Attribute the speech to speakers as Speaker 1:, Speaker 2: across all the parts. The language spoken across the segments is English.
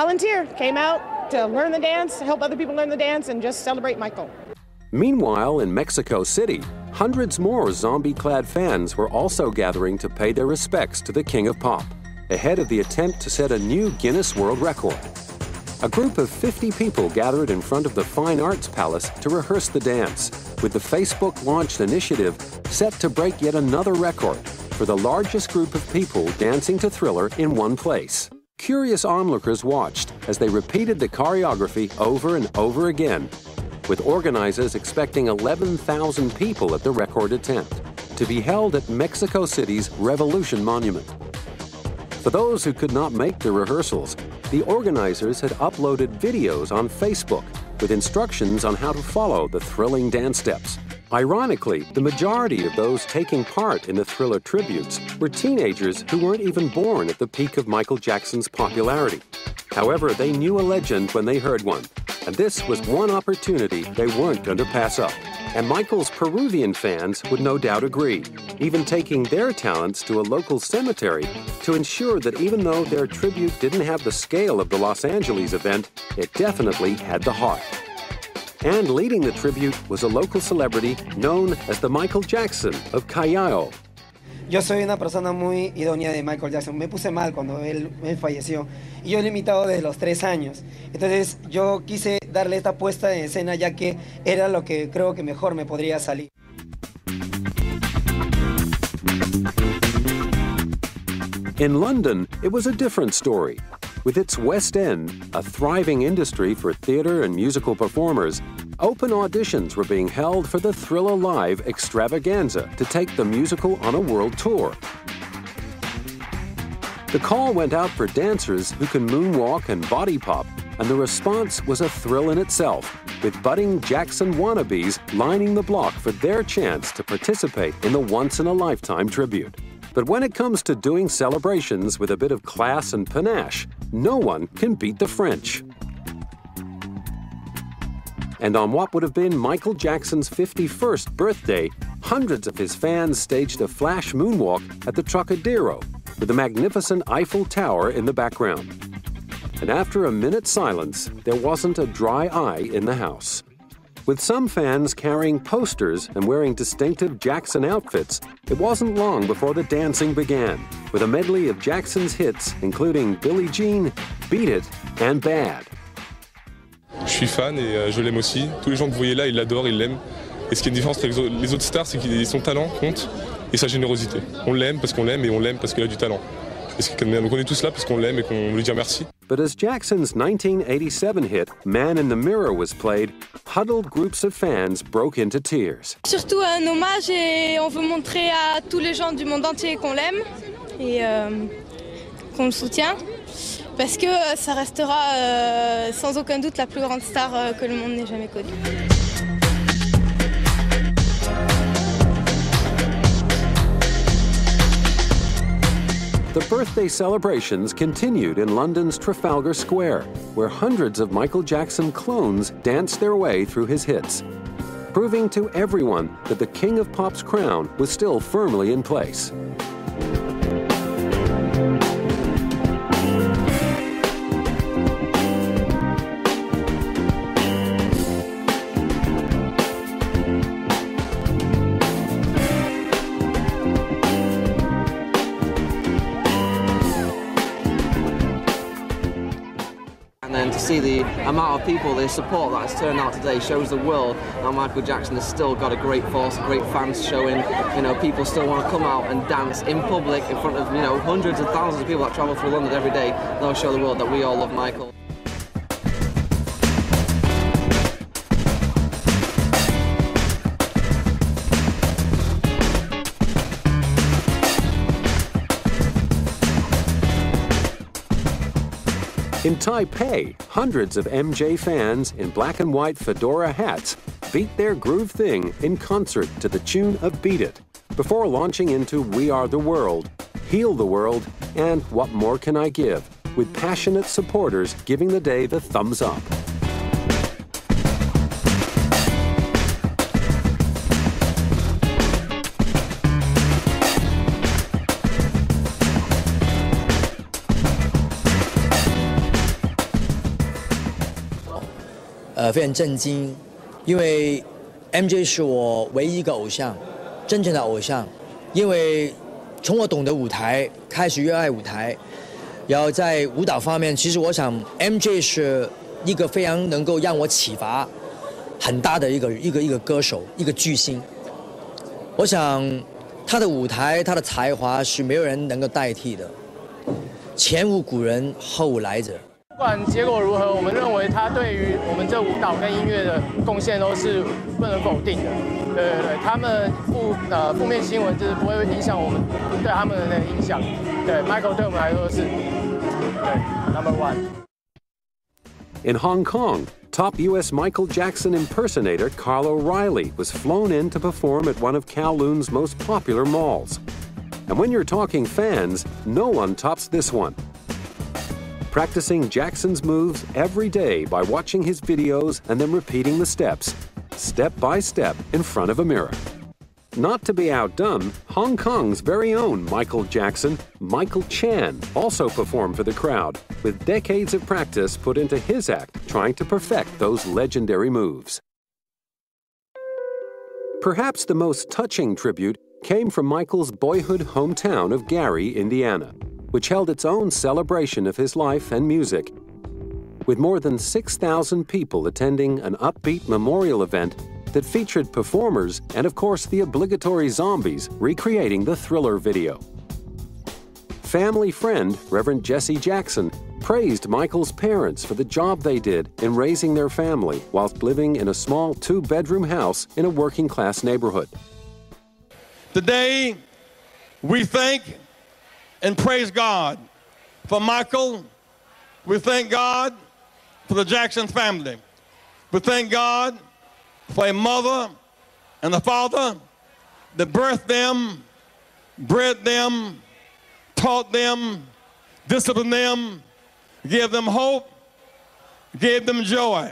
Speaker 1: volunteer, came out to learn the dance, help other people learn the dance, and just celebrate Michael.
Speaker 2: Meanwhile, in Mexico City, hundreds more zombie-clad fans were also gathering to pay their respects to the King of Pop, ahead of the attempt to set a new Guinness World Record. A group of 50 people gathered in front of the Fine Arts Palace to rehearse the dance, with the Facebook-launched initiative set to break yet another record for the largest group of people dancing to Thriller in one place. Curious onlookers watched as they repeated the choreography over and over again, with organizers expecting 11,000 people at the record attempt, to be held at Mexico City's Revolution Monument. For those who could not make the rehearsals, the organizers had uploaded videos on Facebook with instructions on how to follow the thrilling dance steps. Ironically, the majority of those taking part in the Thriller tributes were teenagers who weren't even born at the peak of Michael Jackson's popularity. However, they knew a legend when they heard one, and this was one opportunity they weren't going to pass up. And Michael's Peruvian fans would no doubt agree, even taking their talents to a local cemetery to ensure that even though their tribute didn't have the scale of the Los Angeles event, it definitely had the heart. And leading the tribute was a local celebrity known as the Michael Jackson of Callao.
Speaker 3: Yo soy una persona muy idónea de Michael Jackson. Me puse mal cuando él falleció. Y yo lo he imitado desde los 3 años. Entonces yo quise darle esta puesta en escena ya que era lo que creo que mejor me podría salir.
Speaker 2: In London, it was a different story. With its West End, a thriving industry for theater and musical performers, open auditions were being held for the Thriller Live extravaganza to take the musical on a world tour. The call went out for dancers who can moonwalk and body pop, and the response was a thrill in itself, with budding Jackson wannabes lining the block for their chance to participate in the once-in-a-lifetime tribute. But when it comes to doing celebrations with a bit of class and panache, no one can beat the French. And on what would have been Michael Jackson's 51st birthday, hundreds of his fans staged a flash moonwalk at the Trocadero, with the magnificent Eiffel Tower in the background. And after a minute's silence, there wasn't a dry eye in the house. With some fans carrying posters and wearing distinctive Jackson outfits, it wasn't long before the dancing began, with a medley of Jackson's hits, including Billie Jean, Beat It, and Bad.
Speaker 4: Je suis fan et je l'aime aussi. Tous les gens que vous voyez là, ils l'adorent, ils l'aiment. Et ce qui est une différence avec les autres stars, c'est que son talent compte et sa générosité. On l'aime parce qu'on l'aime et on l'aime parce qu'il a du talent. Donc on est tous là parce qu'on l'aime et qu'on lui dit merci.
Speaker 2: But as Jackson's 1987 hit, Man in the Mirror, was played, huddled groups of fans broke into tears.
Speaker 5: Surtout un hommage et on veut montrer à tous les gens du monde entier qu'on l'aime et qu'on le soutient. Parce que ça restera sans aucun doute la plus grande star que le monde n'ait jamais connue.
Speaker 2: The birthday celebrations continued in London's Trafalgar Square, where hundreds of Michael Jackson clones danced their way through his hits, proving to everyone that the King of Pop's crown was still firmly in place.
Speaker 6: And then to see the amount of people, the support that has turned out today shows the world that Michael Jackson has still got a great force, great fans showing. You know, people still want to come out and dance in public in front of, you know, hundreds of thousands of people that travel through London every day. They'll show the world that we all love Michael.
Speaker 2: In Taipei, hundreds of MJ fans in black and white fedora hats beat their groove thing in concert to the tune of Beat It, before launching into We Are the World, Heal the World, and What More Can I Give, with passionate supporters giving the day the thumbs up.
Speaker 7: 非常震惊，因为 MJ 是我唯一一个偶像，真正的偶像。因为从我懂得舞台开始热爱舞台，然后在舞蹈方面，其实我想 MJ 是一个非常能够让我启发很大的一个歌手，一个巨星。我想他的舞台，他的才华是没有人能够代替的，前无古人后无来者。
Speaker 8: 不管结果如何，我们认为他对于我们这舞蹈跟音乐的贡献都是不能否定的。对，他们负面新闻就是不会影响我们对他们的那个影响。对 ，Michael 对我们来说是Number 1。In
Speaker 2: Hong Kong, top U.S. Michael Jackson impersonator Carl O'Reilly was flown in to perform at one of Kowloon's most popular malls. And when you're talking fans, no one tops this one. Practicing Jackson's moves every day by watching his videos and then repeating the steps, step by step in front of a mirror. Not to be outdone, Hong Kong's very own Michael Jackson, Michael Chan, also performed for the crowd, with decades of practice put into his act trying to perfect those legendary moves. Perhaps the most touching tribute came from Michael's boyhood hometown of Gary, Indiana, which held its own celebration of his life and music. With more than 6,000 people attending an upbeat memorial event that featured performers and, of course, the obligatory zombies recreating the Thriller video. Family friend, Reverend Jesse Jackson, praised Michael's parents for the job they did in raising their family whilst living in a small 2-bedroom house in a working-class neighborhood.
Speaker 9: Today, we thank and praise God for Michael. We thank God for the Jackson family. We thank God for a mother and a father that birthed them, bred them, taught them, disciplined them, gave them hope, gave them joy.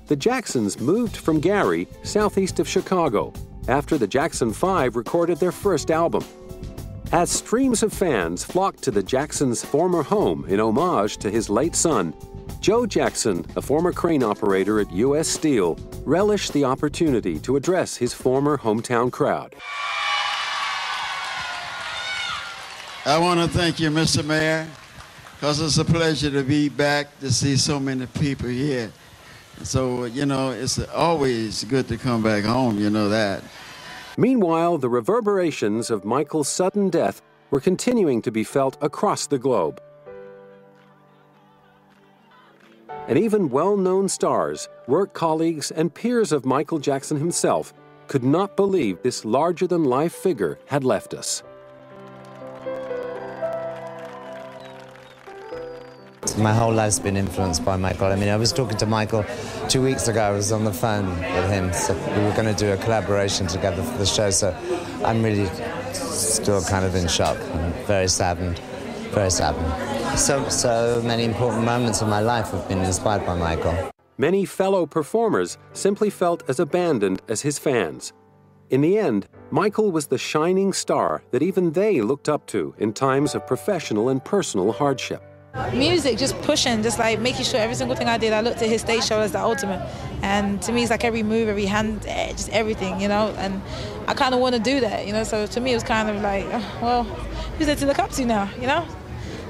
Speaker 2: The Jacksons moved from Gary, southeast of Chicago, after the Jackson 5 recorded their first album. As streams of fans flocked to the Jacksons' former home in homage to his late son, Joe Jackson, a former crane operator at U.S. Steel, relished the opportunity to address his former hometown crowd.
Speaker 10: I want to thank you, Mr. Mayor, because it's a pleasure to be back to see so many people here. So, you know, it's always good to come back home, you know that.
Speaker 2: Meanwhile, the reverberations of Michael's sudden death were continuing to be felt across the globe. And even well-known stars, work colleagues, and peers of Michael Jackson himself could not believe this larger-than-life figure had left us.
Speaker 11: My whole life's been influenced by Michael. I mean, I was talking to Michael 2 weeks ago. I was on the phone with him. So we were going to do a collaboration together for the show. So I'm really still kind of in shock. I'm very saddened, very saddened. So many important moments of my life have been inspired by Michael.
Speaker 2: Many fellow performers simply felt as abandoned as his fans. In the end, Michael was the shining star that even they looked up to in times of professional and personal hardship.
Speaker 12: Music, just pushing, just like making sure every single thing I did, I looked at his stage show as the ultimate. And to me, it's like every move, every hand, just everything, you know. And I kind of want to do that, you know. So to me, it was kind of like, oh, well, who's there to look up to now, you know?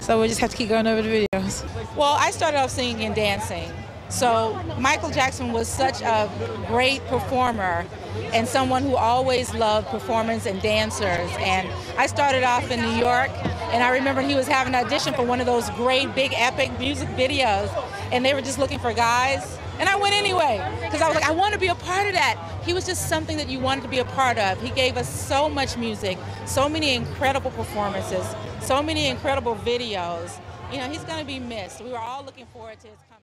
Speaker 12: So we just have to keep going over the videos.
Speaker 13: Well, I started off singing and dancing. So Michael Jackson was such a great performer and someone who always loved performance and dancers. And I started off in New York, and I remember he was having an audition for one of those great, big, epic music videos, and they were just looking for guys. And I went anyway, because I was like, I want to be a part of that. He was just something that you wanted to be a part of. He gave us so much music, so many incredible performances, so many incredible videos. You know, he's going to be missed. We were all looking forward to his coming.